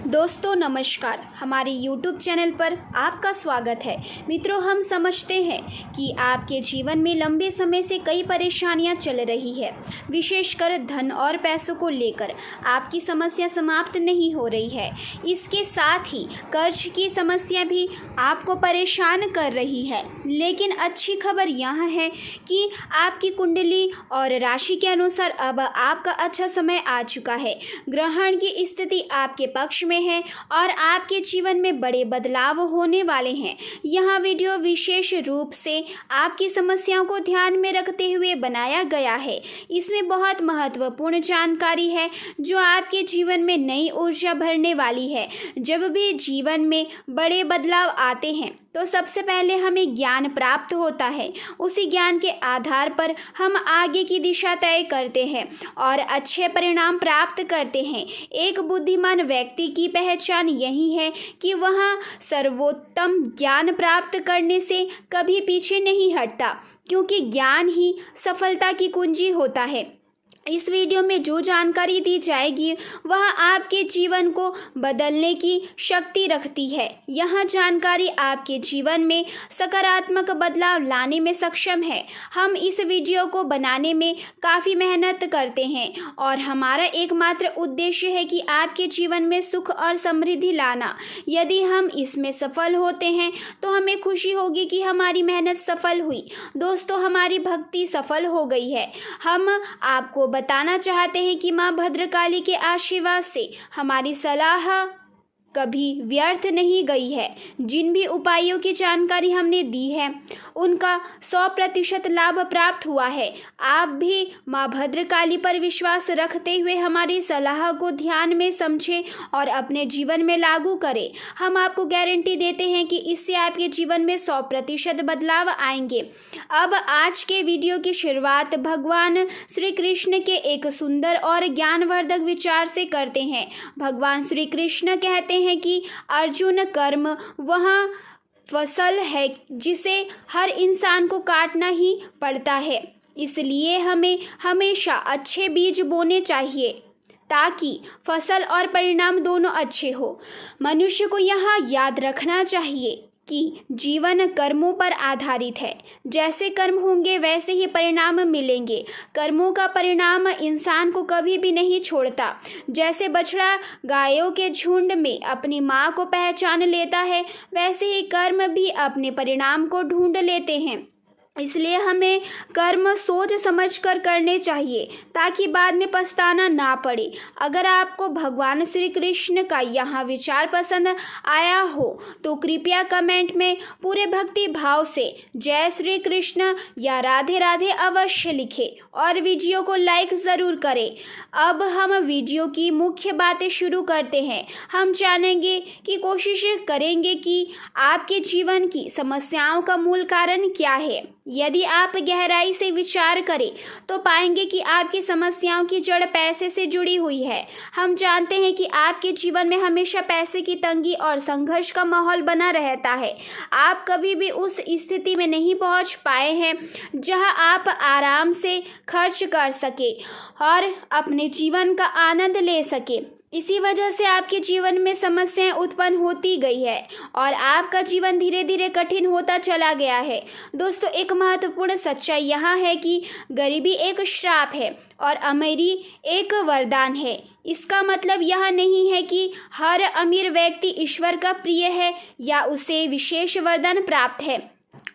दोस्तों नमस्कार, हमारे YouTube चैनल पर आपका स्वागत है। मित्रों, हम समझते हैं कि आपके जीवन में लंबे समय से कई परेशानियां चल रही है। विशेषकर धन और पैसों को लेकर आपकी समस्या समाप्त नहीं हो रही है। इसके साथ ही कर्ज की समस्या भी आपको परेशान कर रही है। लेकिन अच्छी खबर यह है कि आपकी कुंडली और राशि के अनुसार अब आपका अच्छा समय आ चुका है। ग्रहण की स्थिति आपके पक्ष में है और आपके जीवन में बड़े बदलाव होने वाले हैं। यह वीडियो विशेष रूप से आपकी समस्याओं को ध्यान में रखते हुए बनाया गया है। इसमें बहुत महत्वपूर्ण जानकारी है जो आपके जीवन में नई ऊर्जा भरने वाली है। जब भी जीवन में बड़े बदलाव आते हैं तो सबसे पहले हमें ज्ञान प्राप्त होता है। उसी ज्ञान के आधार पर हम आगे की दिशा तय करते हैं और अच्छे परिणाम प्राप्त करते हैं। एक बुद्धिमान व्यक्ति की पहचान यही है कि वह सर्वोत्तम ज्ञान प्राप्त करने से कभी पीछे नहीं हटता, क्योंकि ज्ञान ही सफलता की कुंजी होता है। इस वीडियो में जो जानकारी दी जाएगी वह आपके जीवन को बदलने की शक्ति रखती है। यह जानकारी आपके जीवन में सकारात्मक बदलाव लाने में सक्षम है। हम इस वीडियो को बनाने में काफ़ी मेहनत करते हैं और हमारा एकमात्र उद्देश्य है कि आपके जीवन में सुख और समृद्धि लाना। यदि हम इसमें सफल होते हैं तो हमें खुशी होगी कि हमारी मेहनत सफल हुई। दोस्तों, हमारी भक्ति सफल हो गई है। हम आपको बताना चाहते हैं कि माँ भद्रकाली के आशीर्वाद से हमारी सलाह कभी व्यर्थ नहीं गई है। जिन भी उपायों की जानकारी हमने दी है उनका 100% लाभ प्राप्त हुआ है। आप भी माँ भद्रकाली पर विश्वास रखते हुए हमारी सलाह को ध्यान में समझें और अपने जीवन में लागू करें। हम आपको गारंटी देते हैं कि इससे आपके जीवन में 100% बदलाव आएंगे। अब आज के वीडियो की शुरुआत भगवान श्री कृष्ण के एक सुंदर और ज्ञानवर्धक विचार से करते हैं। भगवान श्री कृष्ण कहते हैं कि अर्जुन, कर्म वह फसल है जिसे हर इंसान को काटना ही पड़ता है। इसलिए हमें हमेशा अच्छे बीज बोने चाहिए ताकि फसल और परिणाम दोनों अच्छे हो। मनुष्य को यह याद रखना चाहिए कि जीवन कर्मों पर आधारित है। जैसे कर्म होंगे वैसे ही परिणाम मिलेंगे। कर्मों का परिणाम इंसान को कभी भी नहीं छोड़ता। जैसे बछड़ा गायों के झुंड में अपनी माँ को पहचान लेता है, वैसे ही कर्म भी अपने परिणाम को ढूंढ लेते हैं। इसलिए हमें कर्म सोच समझ कर करने चाहिए ताकि बाद में पछताना ना पड़े। अगर आपको भगवान श्री कृष्ण का यह विचार पसंद आया हो तो कृपया कमेंट में पूरे भक्ति भाव से जय श्री कृष्ण या राधे राधे अवश्य लिखें और वीडियो को लाइक ज़रूर करें। अब हम वीडियो की मुख्य बातें शुरू करते हैं। हम जानेंगे कि कोशिश करेंगे कि आपके जीवन की समस्याओं का मूल कारण क्या है। यदि आप गहराई से विचार करें तो पाएंगे कि आपकी समस्याओं की जड़ पैसे से जुड़ी हुई है। हम जानते हैं कि आपके जीवन में हमेशा पैसे की तंगी और संघर्ष का माहौल बना रहता है। आप कभी भी उस स्थिति में नहीं पहुंच पाए हैं जहां आप आराम से खर्च कर सके और अपने जीवन का आनंद ले सके। इसी वजह से आपके जीवन में समस्याएं उत्पन्न होती गई है और आपका जीवन धीरे धीरे कठिन होता चला गया है। दोस्तों, एक महत्वपूर्ण सच्चाई यहाँ है कि गरीबी एक श्राप है और अमीरी एक वरदान है। इसका मतलब यह नहीं है कि हर अमीर व्यक्ति ईश्वर का प्रिय है या उसे विशेष वरदान प्राप्त है,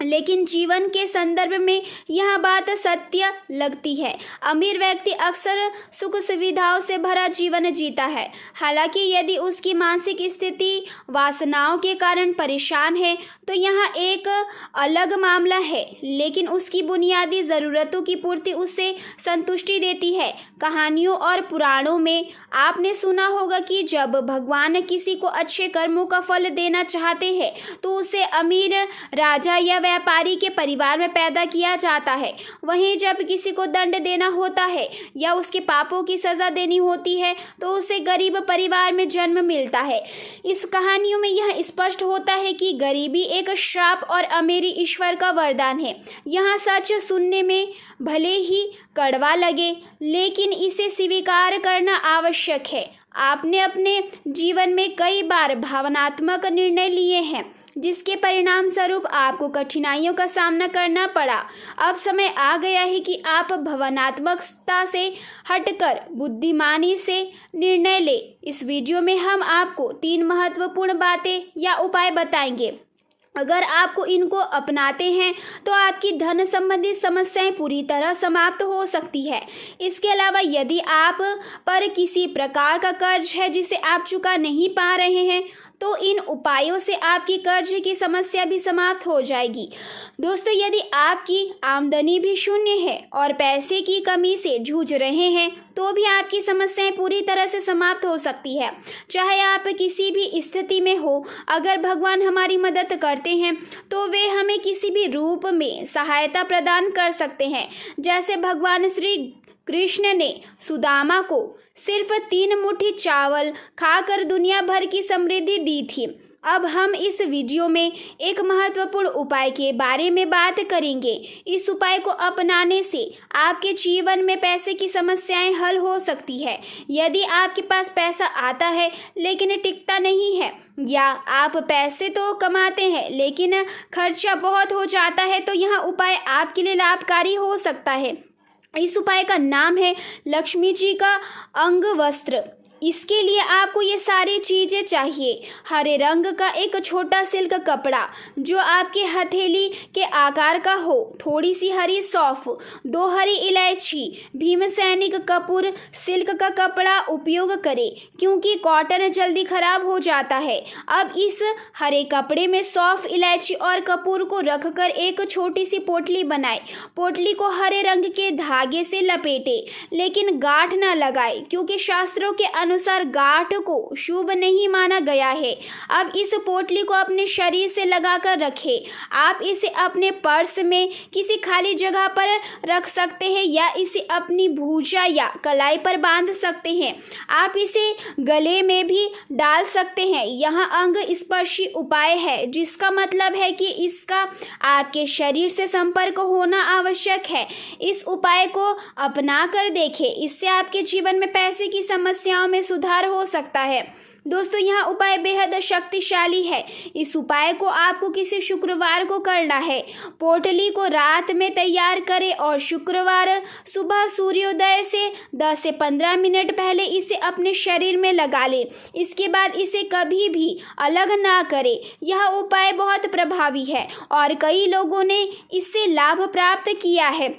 लेकिन जीवन के संदर्भ में यह बात सत्य लगती है। अमीर व्यक्ति अक्सर सुख सुविधाओं से भरा जीवन जीता है। हालांकि यदि उसकी मानसिक स्थिति वासनाओं के कारण परेशान है तो यह एक अलग मामला है, लेकिन उसकी बुनियादी ज़रूरतों की पूर्ति उसे संतुष्टि देती है। कहानियों और पुराणों में आपने सुना होगा कि जब भगवान किसी को अच्छे कर्मों का फल देना चाहते हैं तो उसे अमीर राजा या व्यापारी के परिवार में पैदा किया जाता है। वहीं जब किसी को दंड देना होता है या उसके पापों की सज़ा देनी होती है तो उसे गरीब परिवार में जन्म मिलता है। इस कहानियों में यह स्पष्ट होता है कि गरीबी एक श्राप और अमीरी ईश्वर का वरदान है। यह सच सुनने में भले ही कड़वा लगे, लेकिन इसे स्वीकार करना आवश्यक है। आपने अपने जीवन में कई बार भावनात्मक निर्णय लिए हैं जिसके परिणाम स्वरूप आपको कठिनाइयों का सामना करना पड़ा। अब समय आ गया है कि आप भावनात्मकता से हटकर बुद्धिमानी से निर्णय लें। इस वीडियो में हम आपको 3 महत्वपूर्ण बातें या उपाय बताएंगे। अगर आपको इनको अपनाते हैं तो आपकी धन संबंधी समस्याएं पूरी तरह समाप्त हो सकती है। इसके अलावा यदि आप पर किसी प्रकार का कर्ज है जिसे आप चुका नहीं पा रहे हैं तो इन उपायों से आपकी कर्ज की समस्या भी समाप्त हो जाएगी। दोस्तों, यदि आपकी आमदनी भी शून्य है और पैसे की कमी से जूझ रहे हैं तो भी आपकी समस्याएं पूरी तरह से समाप्त हो सकती है। चाहे आप किसी भी स्थिति में हो, अगर भगवान हमारी मदद करते हैं तो वे हमें किसी भी रूप में सहायता प्रदान कर सकते हैं। जैसे भगवान श्री कृष्ण ने सुदामा को सिर्फ 3 मुट्ठी चावल खाकर दुनिया भर की समृद्धि दी थी। अब हम इस वीडियो में एक महत्वपूर्ण उपाय के बारे में बात करेंगे। इस उपाय को अपनाने से आपके जीवन में पैसे की समस्याएं हल हो सकती है। यदि आपके पास पैसा आता है लेकिन टिकता नहीं है, या आप पैसे तो कमाते हैं लेकिन खर्चा बहुत हो जाता है, तो यह उपाय आपके लिए लाभकारी हो सकता है। इस उपाय का नाम है लक्ष्मी जी का अंगवस्त्र। इसके लिए आपको ये सारी चीज़ें चाहिए। हरे रंग का एक छोटा सिल्क कपड़ा जो आपके हथेली के आकार का हो, थोड़ी सी हरी सौंफ, 2 हरी इलायची, भीमसैनिक कपूर, सिल्क का कपड़ा उपयोग करें क्योंकि कॉटन जल्दी खराब हो जाता है। अब इस हरे कपड़े में सौंफ, इलायची और कपूर को रखकर एक छोटी सी पोटली बनाएं। पोटली को हरे रंग के धागे से लपेटें, लेकिन गांठ न लगाएं क्योंकि शास्त्रों के अनुसार गांठ को शुभ नहीं माना गया है। अब इस पोटली को अपने शरीर से लगाकर रखें। आप इसे अपने पर्स में किसी खाली जगह पर रख सकते हैं या इसे अपनी भुजा या कलाई पर बांध सकते हैं। आप इसे गले में भी डाल सकते हैं। यह अंग स्पर्शी उपाय है, जिसका मतलब है कि इसका आपके शरीर से संपर्क होना आवश्यक है। इस उपाय को अपना कर देखें, इससे आपके जीवन में पैसे की समस्याओं में सुधार हो सकता है। दोस्तों, यह उपाय बेहद शक्तिशाली है। इस उपाय को आपको किसी शुक्रवार को करना है। पोटली को रात में तैयार करें और शुक्रवार सुबह सूर्योदय से 10 से 15 मिनट पहले इसे अपने शरीर में लगा लें। इसके बाद इसे कभी भी अलग ना करें। यह उपाय बहुत प्रभावी है और कई लोगों ने इससे लाभ प्राप्त किया है।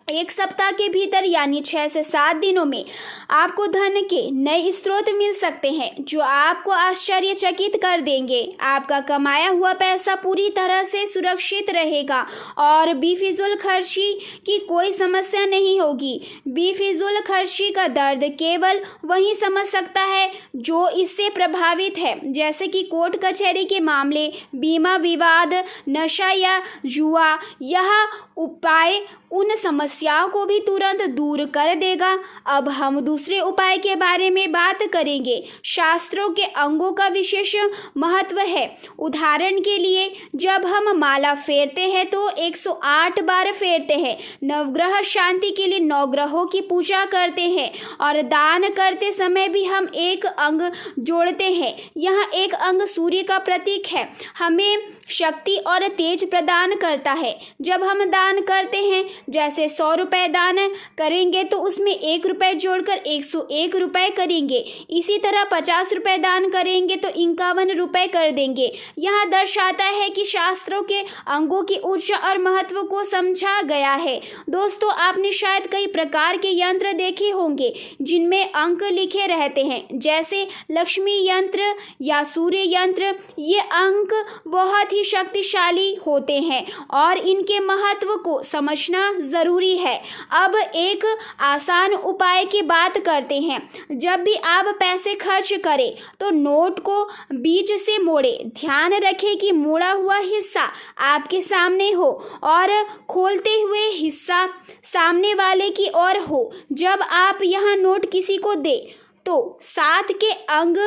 1 सप्ताह के भीतर यानी 6 से 7 दिनों में आपको धन के नए स्रोत मिल सकते हैं जो आपको आश्चर्यचकित कर देंगे। आपका कमाया हुआ पैसा पूरी तरह से सुरक्षित रहेगा और बेफिजूल खर्ची की कोई समस्या नहीं होगी। बेफिजूल खर्ची का दर्द केवल वही समझ सकता है जो इससे प्रभावित है, जैसे कि कोर्ट कचहरी के मामले, बीमा विवाद, नशा या जुआ। यह उपाय उन समस्याओं को भी तुरंत दूर कर देगा। अब हम दूसरे उपाय के बारे में बात करेंगे। शास्त्रों के अंगों का विशेष महत्व है। उदाहरण के लिए, जब हम माला फेरते हैं तो 108 बार फेरते हैं। नवग्रह शांति के लिए 9 ग्रहों की पूजा करते हैं और दान करते समय भी हम एक अंग जोड़ते हैं। यह एक अंग सूर्य का प्रतीक है, हमें शक्ति और तेज प्रदान करता है। जब हम दान करते हैं, जैसे 100 रुपये दान करेंगे तो उसमें 1 रुपये जोड़कर 101 रुपये करेंगे। इसी तरह 50 रुपये दान करेंगे तो 51 रुपये कर देंगे। यह दर्शाता है कि शास्त्रों के अंगों की ऊर्जा और महत्व को समझा गया है। दोस्तों, आपने शायद कई प्रकार के यंत्र देखे होंगे जिनमें अंक लिखे रहते हैं, जैसे लक्ष्मी यंत्र या सूर्य यंत्र। ये अंक बहुत ही शक्तिशाली होते हैं और इनके महत्व को समझना जरूरी है। अब एक आसान उपाय की बात करते हैं। जब भी आप पैसे खर्च करें तो नोट को बीच से मोड़ें। ध्यान रखें कि मोड़ा हुआ हिस्सा आपके सामने हो और खोलते हुए हिस्सा सामने वाले की ओर हो। जब आप यह नोट किसी को दें तो 7 के अंक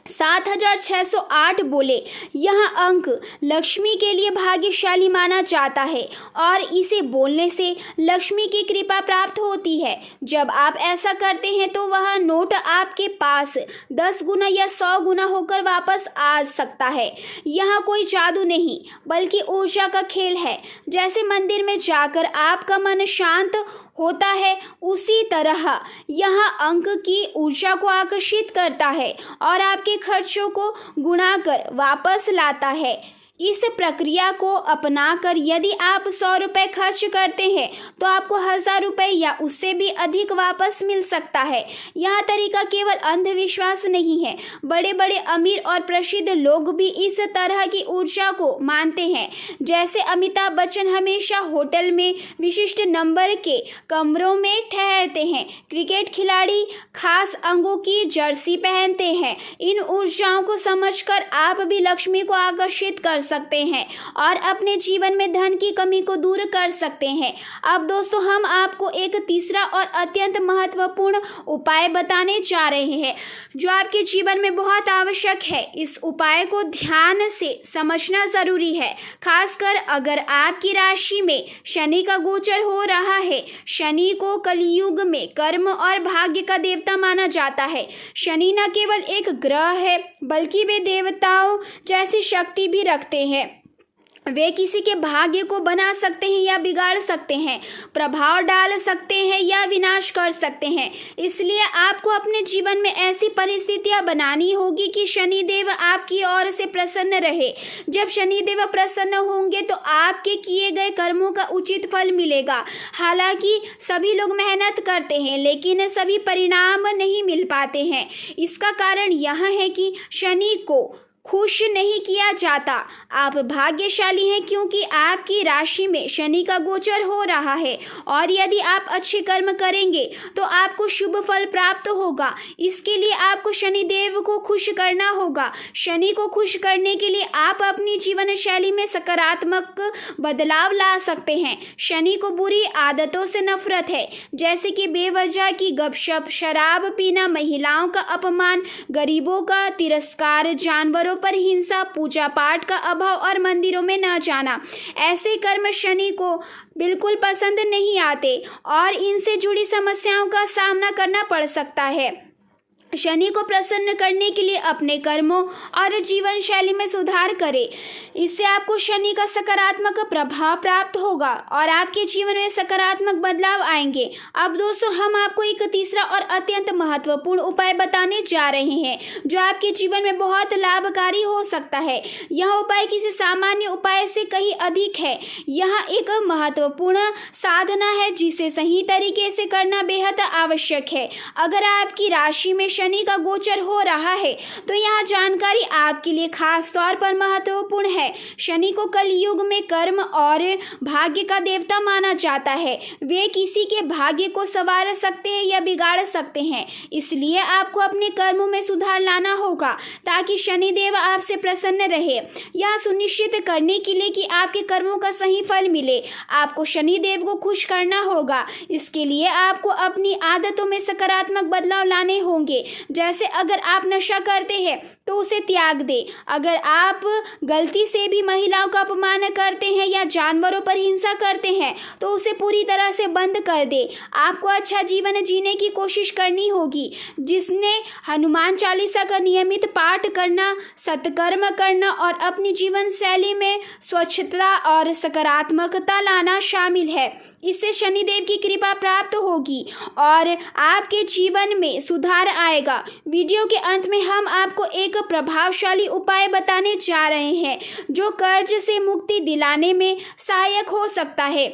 7608 बोले। यह अंक लक्ष्मी के लिए भाग्यशाली माना जाता है और इसे बोलने से लक्ष्मी की कृपा प्राप्त होती है। जब आप ऐसा करते हैं तो वह नोट आपके पास 10 गुना या 100 गुना होकर वापस आ सकता है। यहाँ कोई जादू नहीं बल्कि ऊर्जा का खेल है। जैसे मंदिर में जाकर आपका मन शांत होता है, उसी तरह यह अंक की ऊर्जा को आकर्षित करता है और आपके खर्चों को गुणा कर वापस लाता है। इस प्रक्रिया को अपनाकर यदि आप 100 रुपये खर्च करते हैं तो आपको 1000 रुपये या उससे भी अधिक वापस मिल सकता है। यह तरीका केवल अंधविश्वास नहीं है, बड़े बड़े अमीर और प्रसिद्ध लोग भी इस तरह की ऊर्जा को मानते हैं। जैसे अमिताभ बच्चन हमेशा होटल में विशिष्ट नंबर के कमरों में ठहरते हैं, क्रिकेट खिलाड़ी खास अंगों की जर्सी पहनते हैं। इन ऊर्जाओं को समझकर आप भी लक्ष्मी को आकर्षित कर सकते हैं और अपने जीवन में धन की कमी को दूर कर सकते हैं। अब दोस्तों, हम आपको एक तीसरा और अत्यंत महत्वपूर्ण उपाय बताने जा रहे हैं जो आपके जीवन में बहुत आवश्यक है। इस उपाय को ध्यान से समझना जरूरी है, खासकर अगर आपकी राशि में शनि का गोचर हो रहा है। शनि को कलियुग में कर्म और भाग्य का देवता माना जाता है। शनि न केवल एक ग्रह है बल्कि वे देवताओं जैसी शक्ति भी रखते हैं। वे किसी के भाग्य को बना सकते हैं या बिगाड़ सकते हैं, प्रभाव डाल सकते हैं या विनाश कर सकते हैं। इसलिए आपको अपने जीवन में ऐसी परिस्थितियां बनानी होगी कि शनिदेव आपकी ओर से प्रसन्न रहे। जब शनिदेव प्रसन्न होंगे तो आपके किए गए कर्मों का उचित फल मिलेगा। हालांकि सभी लोग मेहनत करते हैं लेकिन सभी परिणाम नहीं मिल पाते हैं। इसका कारण यह है कि शनि को खुश नहीं किया जाता। आप भाग्यशाली हैं क्योंकि आपकी राशि में शनि का गोचर हो रहा है और यदि आप अच्छे कर्म करेंगे तो आपको शुभ फल प्राप्त होगा। इसके लिए आपको शनिदेव को खुश करना होगा। शनि को खुश करने के लिए आप अपनी जीवन शैली में सकारात्मक बदलाव ला सकते हैं। शनि को बुरी आदतों से नफरत है, जैसे कि बेवजह की गपशप, शराब पीना, महिलाओं का अपमान, गरीबों का तिरस्कार, जानवरों पर हिंसा, पूजा पाठ का अभाव और मंदिरों में न जाना। ऐसे कर्म शनि को बिल्कुल पसंद नहीं आते और इनसे जुड़ी समस्याओं का सामना करना पड़ सकता है। शनि को प्रसन्न करने के लिए अपने कर्मों और जीवन शैली में सुधार करें। इससे आपको शनि का सकारात्मक प्रभाव प्राप्त होगा और आपके जीवन में सकारात्मक बदलाव आएंगे। अब दोस्तों, हम आपको एक तीसरा और अत्यंत महत्वपूर्ण उपाय बताने जा रहे हैं जो आपके जीवन में बहुत लाभकारी हो सकता है। यह उपाय किसी सामान्य उपाय से कहीं अधिक है। यह एक महत्वपूर्ण साधना है जिसे सही तरीके से करना बेहद आवश्यक है। अगर आपकी राशि में शनि का गोचर हो रहा है तो यह जानकारी आपके लिए खास तौर पर महत्वपूर्ण है। शनि को कलयुग में कर्म और भाग्य का देवता माना जाता है। वे किसी के भाग्य को संवार सकते हैं या बिगाड़ सकते हैं। इसलिए आपको अपने कर्मों में सुधार लाना होगा ताकि शनिदेव आपसे प्रसन्न रहे। यह सुनिश्चित करने के लिए कि आपके कर्मों का सही फल मिले, आपको शनिदेव को खुश करना होगा। इसके लिए आपको अपनी आदतों में सकारात्मक बदलाव लाने होंगे। जैसे अगर आप नशा करते हैं तो उसे त्याग दें। अगर आप गलती से भी महिलाओं का अपमान करते हैं या जानवरों पर हिंसा करते हैं तो उसे पूरी तरह से बंद कर दें। आपको अच्छा जीवन जीने की कोशिश करनी होगी, जिसने हनुमान चालीसा का नियमित पाठ करना, सत्कर्म करना और अपनी जीवन शैली में स्वच्छता और सकारात्मकता लाना शामिल है। इससे शनिदेव की कृपा प्राप्त होगी और आपके जीवन में सुधार आएगा। वीडियो के अंत में हम आपको एक प्रभावशाली उपाय बताने जा रहे हैं जो कर्ज से मुक्ति दिलाने में सहायक हो सकता है।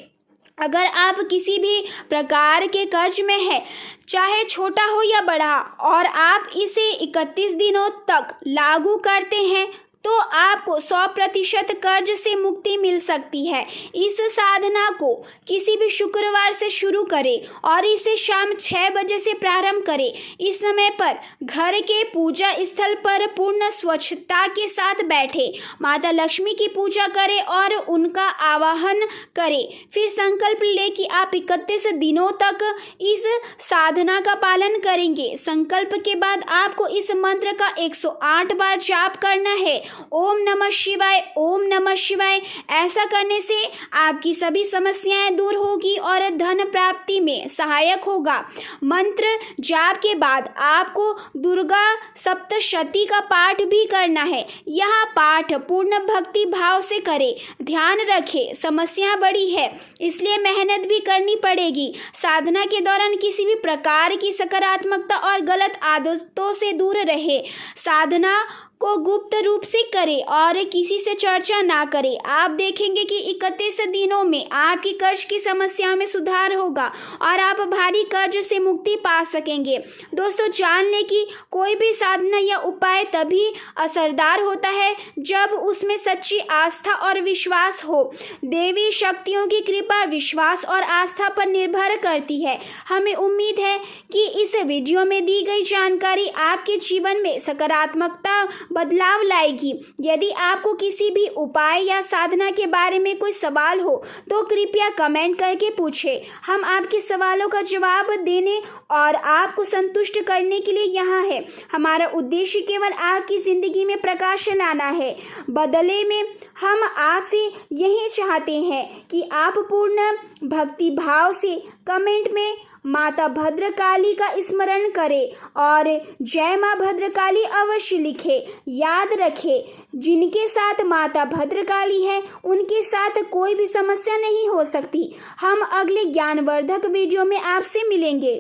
अगर आप किसी भी प्रकार के कर्ज में हैं, चाहे छोटा हो या बड़ा, और आप इसे 31 दिनों तक लागू करते हैं तो आपको 100% कर्ज से मुक्ति मिल सकती है। इस साधना को किसी भी शुक्रवार से शुरू करें और इसे शाम 6 बजे से प्रारंभ करें। इस समय पर घर के पूजा स्थल पर पूर्ण स्वच्छता के साथ बैठे माता लक्ष्मी की पूजा करें और उनका आवाहन करें। फिर संकल्प लें कि आप 31 दिनों तक इस साधना का पालन करेंगे। संकल्प के बाद आपको इस मंत्र का 108 बार जाप करना है, ओम नमः शिवाय, ओम नमः शिवाय। ऐसा करने से आपकी सभी समस्याएं दूर होगी और धन प्राप्ति में सहायक होगा। मंत्र जाप के बाद आपको दुर्गा सप्तशती का पाठ भी करना है। यह पाठ पूर्ण भक्ति भाव से करें। ध्यान रखें, समस्या बड़ी है इसलिए मेहनत भी करनी पड़ेगी। साधना के दौरान किसी भी प्रकार की सकारात्मकता और गलत आदतों से दूर रहे। साधना को गुप्त रूप से करें और किसी से चर्चा ना करें। आप देखेंगे कि 31 दिनों में आपकी कर्ज की समस्या में सुधार होगा और आप भारी कर्ज से मुक्ति पा सकेंगे। दोस्तों, जान लें कि कोई भी साधना या उपाय तभी असरदार होता है जब उसमें सच्ची आस्था और विश्वास हो। देवी शक्तियों की कृपा विश्वास और आस्था पर निर्भर करती है। हमें उम्मीद है कि इस वीडियो में दी गई जानकारी आपके जीवन में सकारात्मकता बदलाव लाएगी। यदि आपको किसी भी उपाय या साधना के बारे में कोई सवाल हो तो कृपया कमेंट करके पूछें। हम आपके सवालों का जवाब देने और आपको संतुष्ट करने के लिए यहाँ है। हमारा उद्देश्य केवल आपकी जिंदगी में प्रकाश लाना है। बदले में हम आपसे यही चाहते हैं कि आप पूर्ण भक्ति भाव से कमेंट में माता भद्रकाली का स्मरण करें और जय मां भद्रकाली अवश्य लिखें। याद रखें, जिनके साथ माता भद्रकाली है उनके साथ कोई भी समस्या नहीं हो सकती। हम अगले ज्ञानवर्धक वीडियो में आपसे मिलेंगे।